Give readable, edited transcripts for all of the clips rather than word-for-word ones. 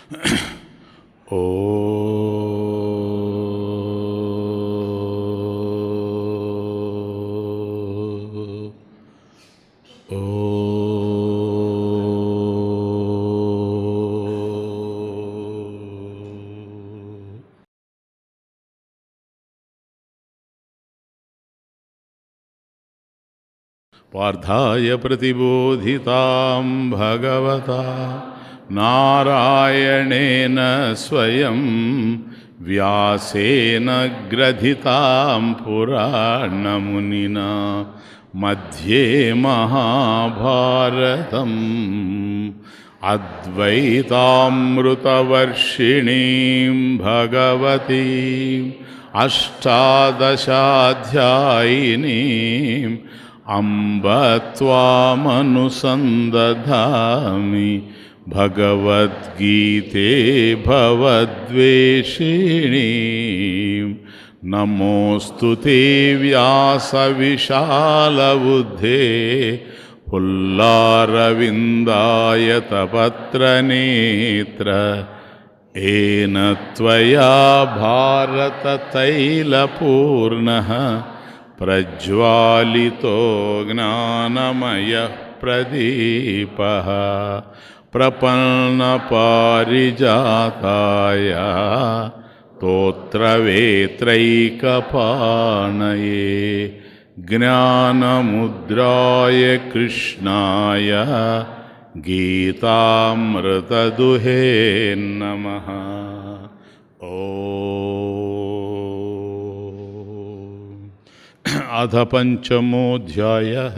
ఓ పార్థాయ ప్రతిబోధితాం భగవతా నారాయణేన స్వయం వ్యాసేన గ్రథితాం పురాణమునినా మధ్యే మహాభారతం అద్వైతామృతవర్షిణీం భగవతీం అష్టాదశాధ్యాయినీం అంబ త్వామనుసందధామి భగవద్గీతే భవద్వేషిణీం నమోऽस्तु తే వ్యాసవిశాలబుద్ధే పుల్లారవిందాయతపత్రనేత్ర ఏన త్వయా భారతతైలపూర్ణః ప్రజ్వాలితో జ్ఞానమయః ప్రదీపః ప్రపన్నపారిజాతాయ స్తోత్రవేత్రైకపాణయే జ్ఞానముద్రాయ కృష్ణాయ గీతామృతదుహే నమః. అథ పంచమోऽధ్యాయః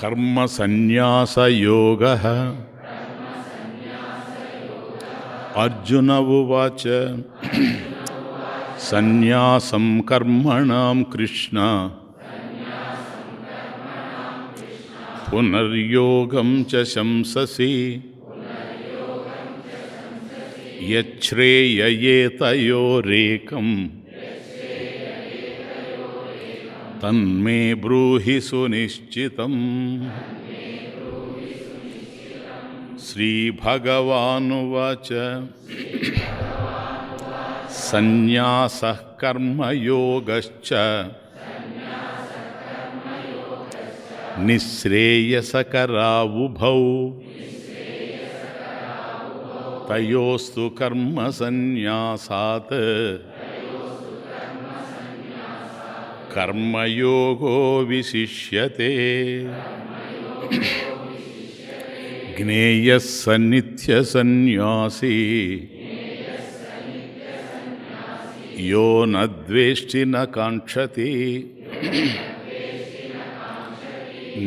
కర్మసన్యాసయోగః. అర్జున ఉవాచ సన్యాసం కర్మణాం కృష్ణ పునర్యోగం చ శంససి యచ్ఛ్రేయయేతయోరేకం తన్మే బ్రూహి సునిశ్చితం. శ్రీభగవానువాచ సన్యాసః కర్మయోగశ్చ నిశ్రేయసకరా ఉభౌ తయోస్తు కర్మ సన్యాసాత్ కర్మయోగో విశిష్యతే. జ్ఞేయః స నిత్య సన్యాసీ యో న ద్వేష్టి న కాంక్షతి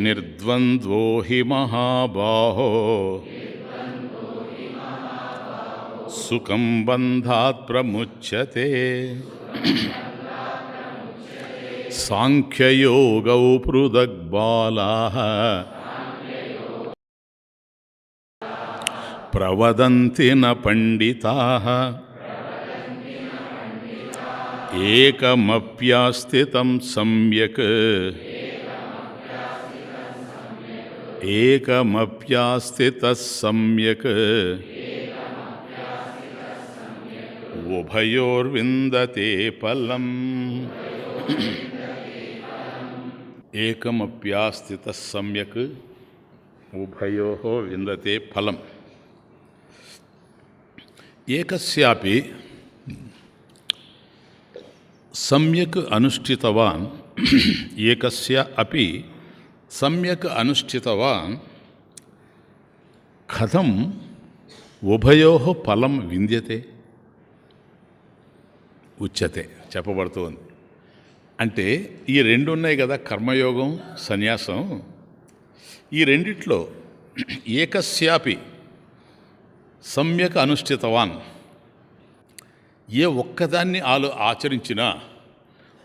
నిర్ద్వంద్వో హి మహాబాహో సుఖం బంధాత్ ప్రముచ్యతే. సాంఖ్యయోగౌ పృథగ్బాలాః ప్రవదంతి న పండితాః ఏకమప్యాస్థితం సమ్యక్ ఏకమప్యాస్థితః సమ్యక్ ఉభయోర్విందతే ఫలం. ఏకమప్యాస్థితః సమ్యక్ ఉభయోః విందతే ఫలం. ఏకస్యాపి సమ్యక్ అనుష్ఠితవాన్ ఏకస్య అపి సమ్యక్ అనుష్ఠితవాన్ కథం ఉభయోః ఫలం వింద్యతే ఉచ్యతే చెప్పబడుతుంది. అంటే ఈ రెండు ఉన్నాయి కదా, కర్మయోగం సన్యాసం. ఈ రెండిట్లో ఏకస్యాపి సమ్యక్ అనుష్ఠితవాన్, ఏ ఒక్కదాన్ని ఆచరించినా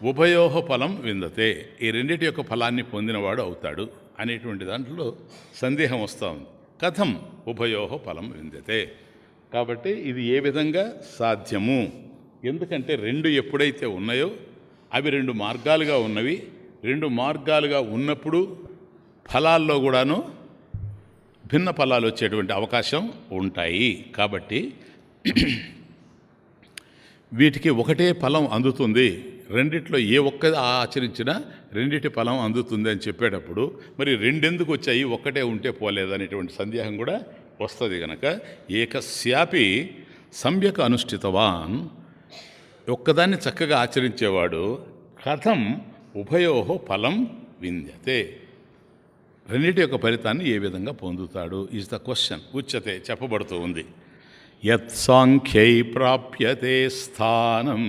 ఉభయోః ఫలం విందతే, ఈ రెండిటి యొక్క ఫలాన్ని పొందినవాడు అవుతాడు అనేటువంటి దాంట్లో సందేహం వస్తూ ఉంది. కథం ఉభయోః ఫలం విందతే, కాబట్టి ఇది ఏ విధంగా సాధ్యము? ఎందుకంటే రెండు ఎప్పుడైతే ఉన్నాయో అవి రెండు మార్గాలుగా ఉన్నవి. రెండు మార్గాలుగా ఉన్నప్పుడు ఫలాల్లో కూడాను భిన్న ఫలాలు వచ్చేటువంటి అవకాశం ఉంటాయి. కాబట్టి వీటికి ఒకటే ఫలం అందుతుంది, రెండిట్లో ఏ ఒక్కది ఆచరించినా రెండిటి ఫలం అందుతుంది అని చెప్పేటప్పుడు మరి రెండెందుకు వచ్చాయి, ఒక్కటే ఉంటే పోలేదనేటువంటి సందేహం కూడా వస్తుంది. కనుక ఏకస్యాపి సమ్యక్ అనుష్ఠితవాన్, ఒక్కదాన్ని చక్కగా ఆచరించేవాడు కథం ఉభయోహో ఫలం వింద్యతే, రెండింటి యొక్క ఫలితాన్ని ఏ విధంగా పొందుతాడు ఈజ్ ద క్వశ్చన్. ఉచ్యతే, చెప్పబడుతూ ఉంది. యత్ సాంఖ్యై ప్రాప్యతే స్థానం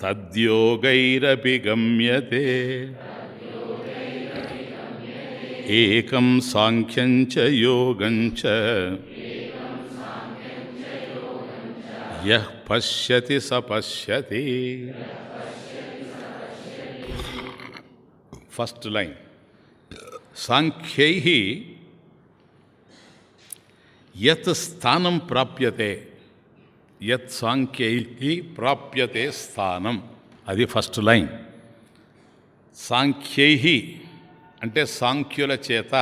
తద్యోగైరపి గమ్యతే, ఏకం సాంఖ్యం చ యోగం చ యః పశ్యతి స పశ్యతి. ఫస్ట్ లైన్, సాంఖ్యైః యత్ స్థానం ప్రాప్యతే, యత్ సాంఖ్యైః ప్రాప్యతే స్థానం, అది ఫస్ట్ లైన్. సాంఖ్యైః అంటే సాంఖ్యుల చేత,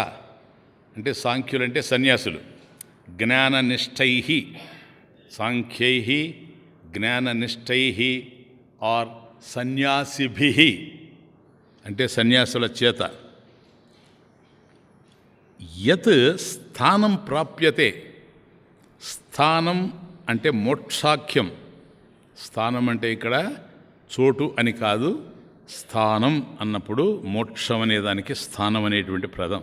అంటే సాంఖ్యులు అంటే సన్యాసులు, జ్ఞాననిష్టైః, సాంఖ్యైః జ్ఞాననిష్టైః ఆర్ సన్యాసిభిః అంటే సన్యాసుల చేత. యత్ స్థానం ప్రాప్యతే, స్థానం అంటే మోక్షాఖ్యం. స్థానం అంటే ఇక్కడ చోటు అని కాదు, స్థానం అన్నప్పుడు మోక్షం అనేదానికి స్థానం అనేటువంటి పదం.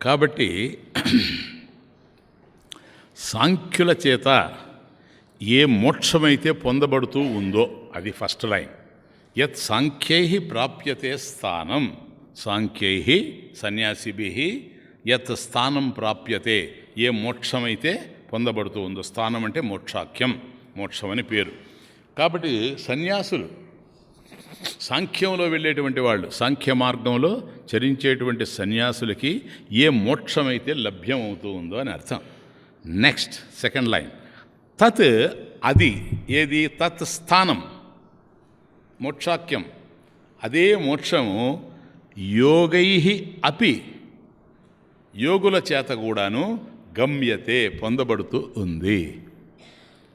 కాబట్టి సాంఖ్యుల చేత ఏ మోక్షమైతే పొందబడుతూ ఉందో అది ఫస్ట్ లైన్. యత్ సాంఖ్యైః ప్రాప్యతే స్థానం, సాంఖ్యైః సన్యాసిభిః యత్ స్థానం ప్రాప్యతే, ఏ మోక్షమైతే పొందబడుతూ ఉందో, స్థానం అంటే మోక్షాఖ్యం, మోక్షం అని పేరు. కాబట్టి సన్యాసులు సాంఖ్యంలో వెళ్ళేటువంటి వాళ్ళు, సాంఖ్య మార్గంలో చరించేటువంటి సన్యాసులకి ఏ మోక్షమైతే లభ్యం అవుతూ ఉందో అని అర్థం. నెక్స్ట్ సెకండ్ లైన్, తత్ అది ఏది, తత్ స్థానం మోక్షాఖ్యం, అదే మోక్షము యోగైః అపి యోగుల చేత కూడాను గమ్యతే పొందబడుతూ ఉంది.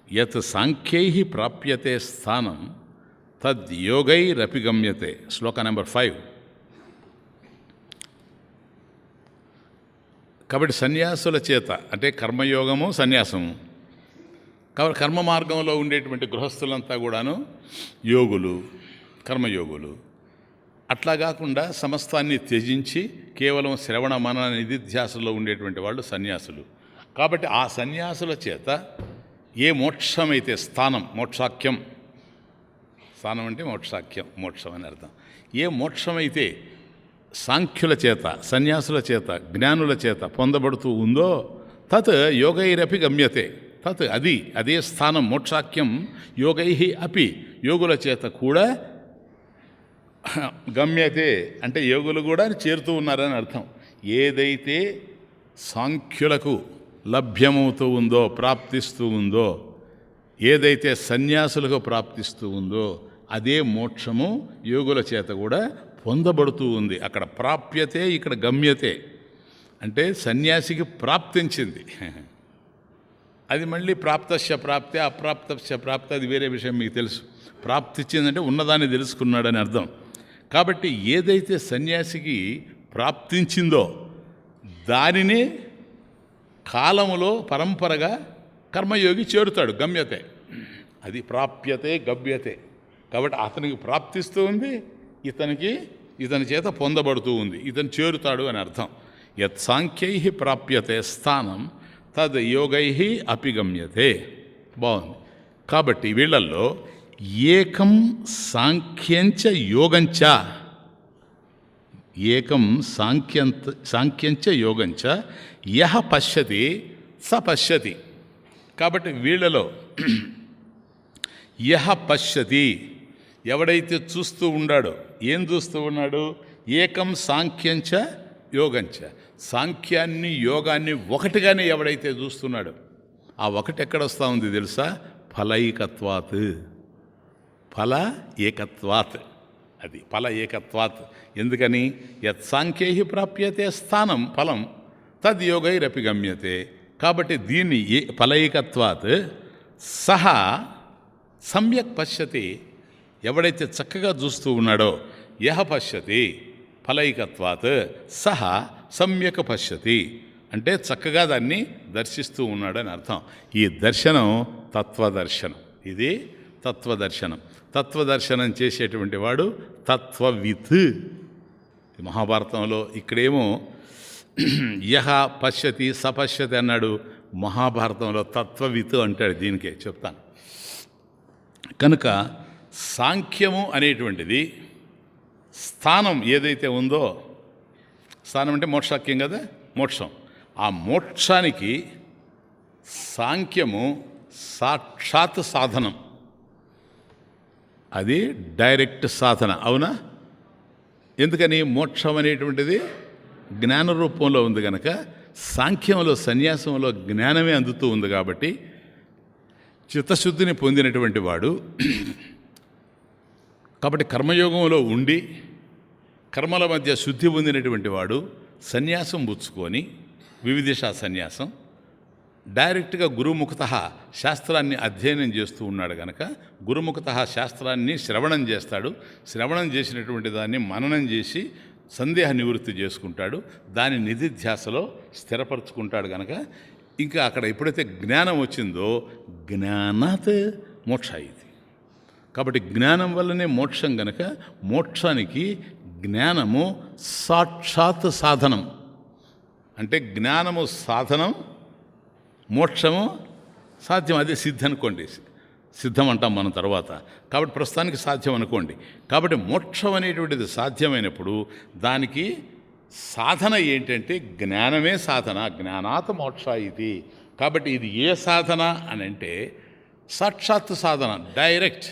యత్ సాంఖ్యైః ప్రాప్యతే స్థానం తద్ యోగైరపి గమ్యతే. శ్లోక నెంబర్ 5. కాబట్టి సన్యాసుల చేత అంటే కర్మయోగము సన్యాసము. కాబట్టి కర్మ మార్గంలో ఉండేటువంటి గృహస్థులంతా కూడాను యోగులు, కర్మయోగులు. అట్లా కాకుండా సమస్తాన్ని త్యజించి కేవలం శ్రవణ మనన నిధిధ్యాసలో ఉండేటువంటి వాళ్ళు సన్యాసులు. కాబట్టి ఆ సన్యాసుల చేత ఏ మోక్షమైతే, స్థానం మోక్షాఖ్యం, స్థానం అంటే మోక్షాఖ్యం, మోక్షం అని అర్థం. ఏ మోక్షమైతే సాంఖ్యుల చేత, సన్యాసుల చేత, జ్ఞానుల చేత పొందబడుతూ ఉందో తత్ యోగైరపి గమ్యతే, తత్ అది అదే స్థానం మోక్షాఖ్యం యోగైః అపి యోగుల చేత కూడా గమ్యతే అంటే యోగులు కూడా చేరుతూ ఉన్నారని అర్థం. ఏదైతే సాంఖ్యులకు లభ్యమవుతూ ఉందో, ప్రాప్తిస్తూ ఉందో, ఏదైతే సన్యాసులకు ప్రాప్తిస్తూ ఉందో అదే మోక్షము యోగుల చేత కూడా పొందబడుతూ ఉంది. అక్కడ ప్రాప్యతే, ఇక్కడ గమ్యతే. అంటే సన్యాసికి ప్రాప్తించింది, అది మళ్ళీ ప్రాప్తస్య ప్రాప్తే అప్రాప్తస్య ప్రాప్తి, అది వేరే విషయం, మీకు తెలుసు. ప్రాప్తించిందంటే ఉన్నదాన్ని తెలుసుకున్నాడని అర్థం. కాబట్టి ఏదైతే సన్యాసికి ప్రాప్తించిందో దానినే కాలములో పరంపరగా కర్మయోగి చేరుతాడు, గమ్యతే. అది ప్రాప్యతే గమ్యతే. కాబట్టి అతనికి ప్రాప్తిస్తూ ఉంది, ఇతని చేత పొందబడుతూ ఉంది, ఇతను చేరుతాడు అని అర్థం. యత్ సాంఖ్యైః ప్రాప్యతే స్థానం తద్ యోగైః అపి గమ్యతే. బాగుంది. కాబట్టి వీళ్ళల్లో ఏకం సాంఖ్యంచ యోగంచ, ఏకం సాంఖ్యంచ యోగంచ యః పశ్యతి స పశ్యతి. కాబట్టి వీళ్ళలో యః పశ్యతి, ఎవడైతే చూస్తూ ఉన్నాడో, ఏం చూస్తూ ఉన్నాడు, ఏకం సాంఖ్యంచ యోగంచ, సాంఖ్యాన్ని యోగాన్ని ఒకటిగానే ఎవడైతే చూస్తున్నాడో, ఆ ఒకటి ఎక్కడొస్తూ ఉంది తెలుసా, ఫలైకత్వాత్, ఫల ఏకత్వాత్ అది ఫల ఏకత్వాత్. ఎందుకని? యత్ సాంఖ్యై ప్రాప్యతే స్థానం ఫలం తద్యోగైరపి గమ్యతే. కాబట్టి దీన్ని ఫలైకత్వాత్ సహా సమ్యక్ పశ్యతి. ఎవడైతే చక్కగా చూస్తూ ఉన్నాడో, యహ పశ్యతి ఫలైకత్వాత్ సహా సమ్యక్ పశ్యతి అంటే చక్కగా దాన్ని దర్శిస్తూ ఉన్నాడని అర్థం. ఈ దర్శనం తత్వదర్శనం. ఇది తత్వదర్శనం. తత్వదర్శనం చేసేటువంటి వాడు తత్వవిత్. మహాభారతంలో ఇక్కడేమో యహ పశ్యతి సపశ్యతి అన్నాడు, మహాభారతంలో తత్వవిత్ అంటాడు. దీనికే చెప్తాను. కనుక సాంఖ్యము అనేటువంటిది స్థానం ఏదైతే ఉందో, స్థానం అంటే మోక్షాఖ్యం కదా, మోక్షం. ఆ మోక్షానికి సాంఖ్యము సాక్షాత్ సాధనం. అది డైరెక్ట్ సాధన. అవునా? ఎందుకని? మోక్షం అనేటువంటిది జ్ఞాన రూపంలో ఉంది కనుక సాంఖ్యంలో సన్యాసంలో జ్ఞానమే అందుతూ ఉంది. కాబట్టి చిత్తశుద్ధిని పొందినటువంటి వాడు, కాబట్టి కర్మయోగంలో ఉండి కర్మల మధ్య శుద్ధి పొందినటువంటి వాడు సన్యాసం పుచ్చుకొని, వివిధిషా సన్యాసం, డైరెక్ట్గా గురుముఖత శాస్త్రాన్ని అధ్యయనం చేస్తూ ఉన్నాడు కనుక గురుముఖత శాస్త్రాన్ని శ్రవణం చేస్తాడు. శ్రవణం చేసినటువంటి దాన్ని మననం చేసి సందేహ నివృత్తి చేసుకుంటాడు. దాని నిధిధ్యాసలో స్థిరపరచుకుంటాడు కనుక ఇంకా అక్కడ ఎప్పుడైతే జ్ఞానం వచ్చిందో జ్ఞానాత్ మోక్ష ఇది. కాబట్టి జ్ఞానం వల్లనే మోక్షం కనుక మోక్షానికి జ్ఞానము సాక్షాత్ సాధనం. అంటే జ్ఞానము సాధనం, మోక్షము సాధ్యం. అదే సిద్ధి అనుకోండి, సిద్ధం అంటాం మనం తర్వాత. కాబట్టి ప్రస్తుతానికి సాధ్యం అనుకోండి. కాబట్టి మోక్షం అనేటువంటిది సాధ్యమైనప్పుడు దానికి సాధన ఏంటంటే జ్ఞానమే సాధన. జ్ఞానాత్ మోక్ష ఇది. కాబట్టి ఇది ఏ సాధన అని అంటే సాక్షాత్ సాధన, డైరెక్ట్.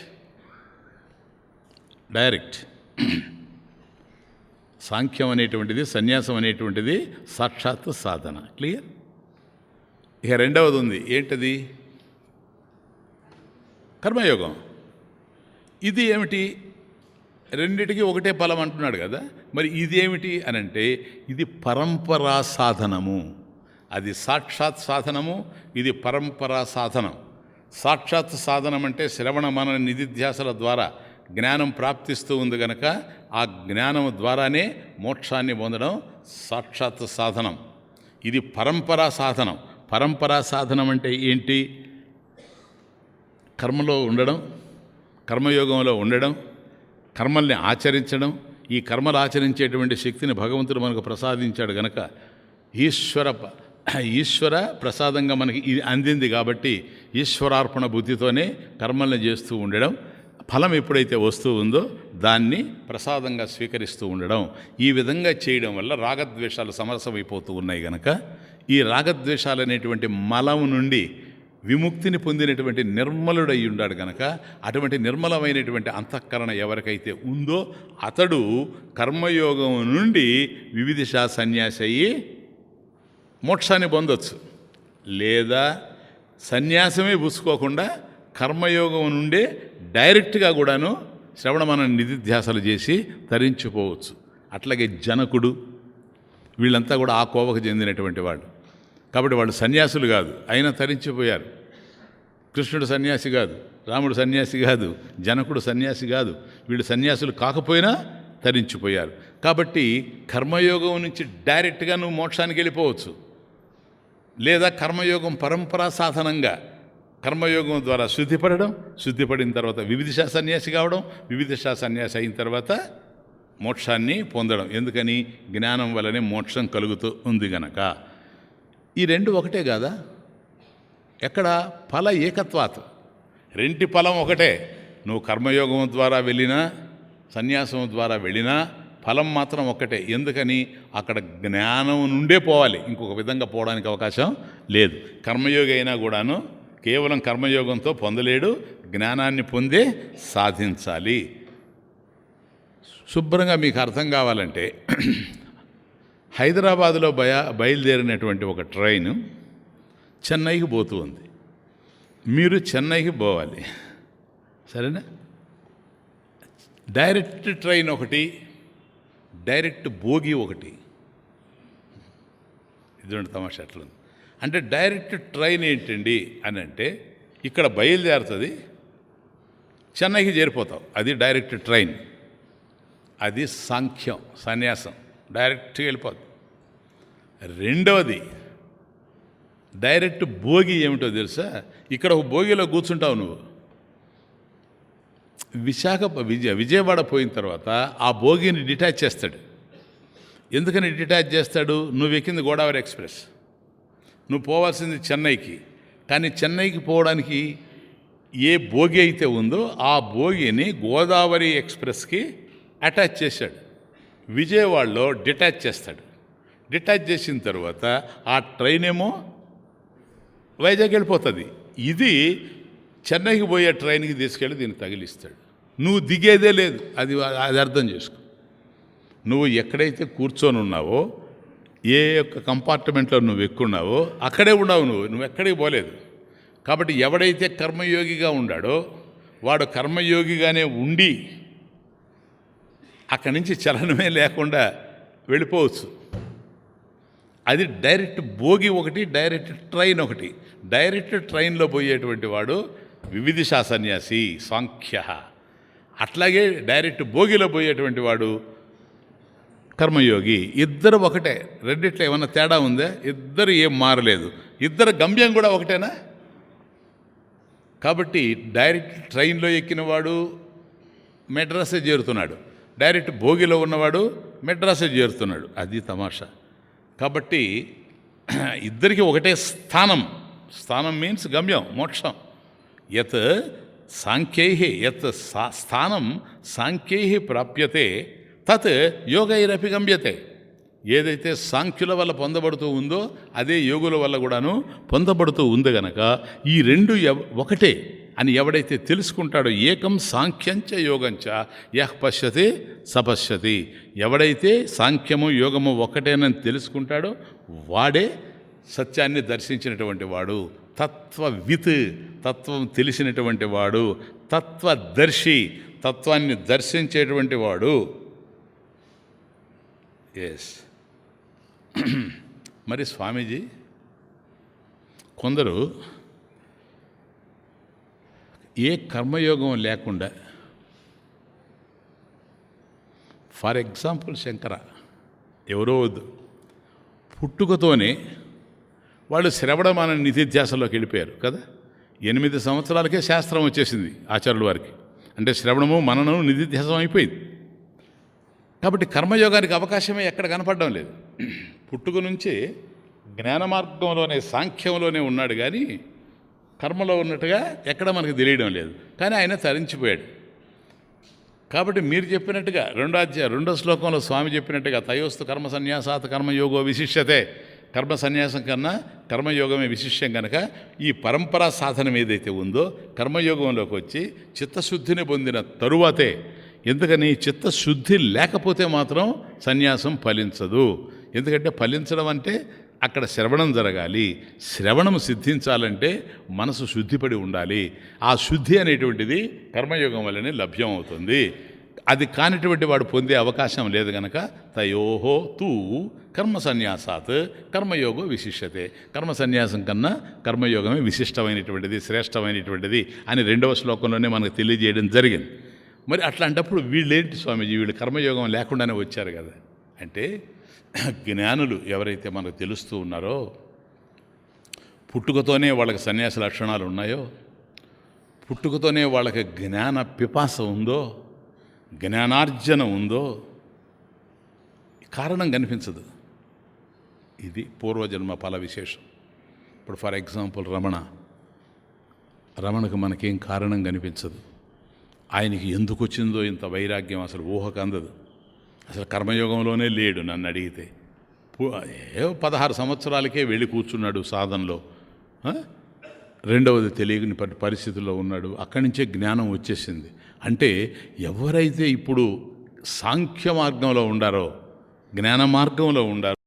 సాంఖ్యం అనేటువంటిది, సన్యాసం అనేటువంటిది సాక్షాత్ సాధన. క్లియర్? ఇక రెండవది ఉంది. ఏంటది? కర్మయోగం. ఇది ఏమిటి? రెండిటికి ఒకటే ఫలం అంటున్నాడు కదా, మరి ఇదేమిటి అని అంటే ఇది పరంపరా సాధనము. అది సాక్షాత్ సాధనము, ఇది పరంపరా సాధనం. సాక్షాత్ సాధనం అంటే శ్రవణ మనన నిధిధ్యాసల ద్వారా జ్ఞానం ప్రాప్తిస్తూ ఉంది కనుక ఆ జ్ఞానం ద్వారానే మోక్షాన్ని పొందడం సాక్షాత్ సాధనం. ఇది పరంపరా సాధనం. పరంపరా సాధనం అంటే ఏంటి? కర్మలో ఉండడం, కర్మయోగంలో ఉండడం, కర్మల్ని ఆచరించడం. ఈ కర్మలు ఆచరించేటువంటి శక్తిని భగవంతుడు మనకు ప్రసాదించాడు కనుక ఈశ్వర ప్రసాదంగా మనకి ఇది అందింది కాబట్టి ఈశ్వరార్పణ బుద్ధితోనే కర్మల్ని చేస్తూ ఉండడం. ఫలం ఎప్పుడైతే వస్తూ ఉందో దాన్ని ప్రసాదంగా స్వీకరిస్తూ ఉండడం. ఈ విధంగా చేయడం వల్ల రాగద్వేషాలు సమరసమైపోతూ ఉన్నాయి కనుక ఈ రాగద్వేషాలు అనేటువంటి మలం నుండి విముక్తిని పొందినటువంటి నిర్మలుడై ఉన్నాడు కనుక అటువంటి నిర్మలమైనటువంటి అంతఃకరణ ఎవరికైతే ఉందో అతడు కర్మయోగం నుండి వివిధిషా సన్యాసి అయ్యి మోక్షాన్ని పొందొచ్చు. లేదా సన్యాసమే పుచ్చుకోకుండా కర్మయోగం నుండే డైరెక్ట్గా కూడాను శ్రవణ మన నిధిధ్యాసలు చేసి తరించిపోవచ్చు. అట్లాగే జనకుడు వీళ్ళంతా కూడా ఆ కోవకు చెందినటువంటి వాళ్ళు. కాబట్టి వాళ్ళు సన్యాసులు కాదు, అయినా తరించిపోయారు. కృష్ణుడు సన్యాసి కాదు, రాముడు సన్యాసి కాదు, జనకుడు సన్యాసి కాదు. వీళ్ళు సన్యాసులు కాకపోయినా తరించిపోయారు. కాబట్టి కర్మయోగం నుంచి డైరెక్ట్గా నువ్వు మోక్షానికి వెళ్ళిపోవచ్చు. లేదా కర్మయోగం పరంపరా సాధనంగా కర్మయోగం ద్వారా శుద్ధిపడడం, శుద్ధిపడిన తర్వాత వివిధిషా సన్యాసి కావడం, వివిధిషా సన్యాసి అయిన తర్వాత మోక్షాన్ని పొందడం. ఎందుకని? జ్ఞానం వల్లనే మోక్షం కలుగుతూ ఉంది గనక. ఈ రెండు ఒకటే కాదా? ఎక్కడ? ఫల ఏకత్వాత్. రెంటి ఫలం ఒకటే. నువ్వు కర్మయోగం ద్వారా వెళ్ళినా సన్యాసం ద్వారా వెళ్ళినా ఫలం మాత్రం ఒక్కటే. ఎందుకని? అక్కడ జ్ఞానం నుండే పోవాలి, ఇంకొక విధంగా పోవడానికి అవకాశం లేదు. కర్మయోగి అయినా కూడాను కేవలం కర్మయోగంతో పొందలేడు, జ్ఞానాన్ని పొందే సాధించాలి. శుభ్రంగా మీకు అర్థం కావాలంటే హైదరాబాదులో బయలుదేరినటువంటి ఒక ట్రైను చెన్నైకి పోతూ ఉంది. మీరు చెన్నైకి పోవాలి, సరేనా? డైరెక్ట్ ట్రైన్ ఒకటి, డైరెక్ట్ భోగి ఒకటి. ఇదండి తమాషా అట్లుంది. అంటే డైరెక్ట్ ట్రైన్ ఏంటండి అని అంటే ఇక్కడ బయలుదేరుతుంది, చెన్నైకి చేరిపోతావు, అది డైరెక్ట్ ట్రైన్. అది సాంఖ్యం, సన్యాసం, డైరెక్ట్గా వెళ్ళిపోతుంది. రెండవది డైరెక్ట్ భోగి ఏమిటో తెలుసా? ఇక్కడ ఒక భోగిలో కూర్చుంటావు నువ్వు. విజయవాడ పోయిన తర్వాత ఆ భోగిని డిటాచ్ చేస్తాడు. ఎందుకని డిటాచ్ చేస్తాడు? నువ్వు ఎక్కింది గోదావరి ఎక్స్ప్రెస్, నువ్వు పోవాల్సింది చెన్నైకి. కానీ చెన్నైకి పోవడానికి ఏ భోగి అయితే ఉందో ఆ భోగిని గోదావరి ఎక్స్ప్రెస్కి అటాచ్ చేశాడు. విజయవాడలో డిటాచ్ చేస్తాడు. డిటాచ్ చేసిన తర్వాత ఆ ట్రైన్ ఏమో వైజాగ్ వెళ్ళిపోతుంది. ఇది చెన్నైకి పోయే ట్రైన్కి తీసుకెళ్ళి దీన్ని తగిలిస్తాడు. నువ్వు దిగేదే లేదు. అది అర్థం చేసుకో. నువ్వు ఎక్కడైతే కూర్చొని ఉన్నావో, ఏ యొక్క కంపార్ట్మెంట్లో నువ్వు ఎక్కున్నావో అక్కడే ఉన్నావు. నువ్వు ఎక్కడికి పోలేదు. కాబట్టి ఎవడైతే కర్మయోగిగా ఉన్నాడో వాడు కర్మయోగిగానే ఉండి అక్కడి నుంచి చలనమే లేకుండా వెళ్ళిపోవచ్చు. అది డైరెక్ట్ భోగి ఒకటి, డైరెక్ట్ ట్రైన్ ఒకటి. డైరెక్ట్ ట్రైన్లో పోయేటువంటి వాడు వివిధిషా సన్యాసి, సాంఖ్య. అట్లాగే డైరెక్ట్ భోగిలో పోయేటువంటి వాడు కర్మయోగి. ఇద్దరు ఒకటే. రెండిట్లో ఏమన్నా తేడా ఉందా? ఇద్దరు ఏం మారలేదు. ఇద్దరు గమ్యం కూడా ఒకటేనా? కాబట్టి డైరెక్ట్ ట్రైన్లో ఎక్కినవాడు మెడ్రాసే చేరుతున్నాడు, డైరెక్ట్ భోగిలో ఉన్నవాడు మెడ్రాసే చేరుతున్నాడు. అది తమాషా. కాబట్టి ఇద్దరికి ఒకటే స్థానం. స్థానం మీన్స్ గమ్యం, మోక్షం. యత్ సాంఖ్యై యత్ స్థానం సాంఖ్యై ప్రాప్యతే తత్ యోగైరపి గమ్యతే. ఏదైతే సాంఖ్యుల వల్ల పొందబడుతూ ఉందో అదే యోగుల వల్ల కూడాను పొందబడుతూ ఉంది గనక ఈ రెండు ఒకటే అని ఎవడైతే తెలుసుకుంటాడో, ఏకం సాంఖ్యంచ యోగంచ యః పశ్యతి సపశ్యతి. ఎవడైతే సాంఖ్యము యోగము ఒకటేనని తెలుసుకుంటాడో వాడే సత్యాన్ని దర్శించినటువంటి వాడు, తత్వవిత్, తత్వం తెలిసినటువంటి వాడు, తత్వదర్శి, తత్వాన్ని దర్శించేటువంటి వాడు. ఎస్. మరి స్వామీజీ కొందరు ఏ కర్మయోగం లేకుండా, ఫర్ ఎగ్జాంపుల్ శంకర ఎవరో పుట్టుకతోనే వాళ్ళు శ్రవణమాన నిధిధ్యాసంలోకి వెళ్ళిపోయారు కదా. 8 సంవత్సరాలకే శాస్త్రం వచ్చేసింది ఆచార్యుల వారికి. అంటే శ్రవణము మననము నిధిధ్యాసం అయిపోయింది. కాబట్టి కర్మయోగానికి అవకాశమే ఎక్కడ కనపడడం లేదు. పుట్టుక నుంచి జ్ఞాన మార్గంలోనే, సాంఖ్యంలోనే ఉన్నాడు కానీ కర్మలో ఉన్నట్టుగా ఎక్కడ మనకు తెలియడం లేదు. కానీ ఆయన తరించిపోయాడు. కాబట్టి మీరు చెప్పినట్టుగా రెండో శ్లోకంలో స్వామి చెప్పినట్టుగా తయోస్తు కర్మ సన్యాసాత్ కర్మయోగో విశిష్యతే. కర్మ సన్యాసం కన్నా కర్మయోగమే విశిష్యం కనుక ఈ పరంపరా సాధనం ఏదైతే ఉందో కర్మయోగంలోకి వచ్చి చిత్తశుద్ధిని పొందిన తరువాతే. ఎందుకని? చిత్తశుద్ధి లేకపోతే మాత్రం సన్యాసం ఫలించదు. ఎందుకంటే ఫలించడం అంటే అక్కడ శ్రవణం జరగాలి. శ్రవణం సిద్ధించాలంటే మనసు శుద్ధిపడి ఉండాలి. ఆ శుద్ధి అనేటువంటిది కర్మయోగం వల్లనే లభ్యం అవుతుంది. అది కానిటువంటి వాడు పొందే అవకాశం లేదు కనుక తయోహో తూ కర్మ సన్యాసాత్ కర్మయోగో విశిష్యతే. కర్మ సన్యాసం కన్నా కర్మయోగమే విశిష్టమైనటువంటిది, శ్రేష్టమైనటువంటిది అని 2వ శ్లోకంలోనే మనకు తెలియజేయడం జరిగింది. మరి అట్లాంటప్పుడు వీళ్ళేంటి స్వామీజీ, వీళ్ళు కర్మయోగం లేకుండానే వచ్చారు కదా అంటే, జ్ఞానులు ఎవరైతే మనకు తెలుస్తూ ఉన్నారో, పుట్టుకతోనే వాళ్ళకి సన్యాస లక్షణాలు ఉన్నాయో, పుట్టుకతోనే వాళ్ళకి జ్ఞాన పిపాస ఉందో, జ్ఞానార్జన ఉందో, కారణం కనిపించదు. ఇది పూర్వజన్మ ఫల విశేషం. ఇప్పుడు ఫర్ ఎగ్జాంపుల్ రమణకు మనకేం కారణం కనిపించదు. ఆయనకి ఎందుకు వచ్చిందో ఇంత వైరాగ్యం అసలు ఊహకు అందదు. అసలు కర్మయోగంలోనే లేడు నన్ను అడిగితే. 16 సంవత్సరాలకే వెళ్ళి కూర్చున్నాడు సాధనలో. రెండవది తెలియని పరిస్థితుల్లో ఉన్నాడు. అక్కడి నుంచే జ్ఞానం వచ్చేసింది. అంటే ఎవరైతే ఇప్పుడు సాంఖ్య మార్గంలో ఉండారో, జ్ఞాన మార్గంలో ఉండారో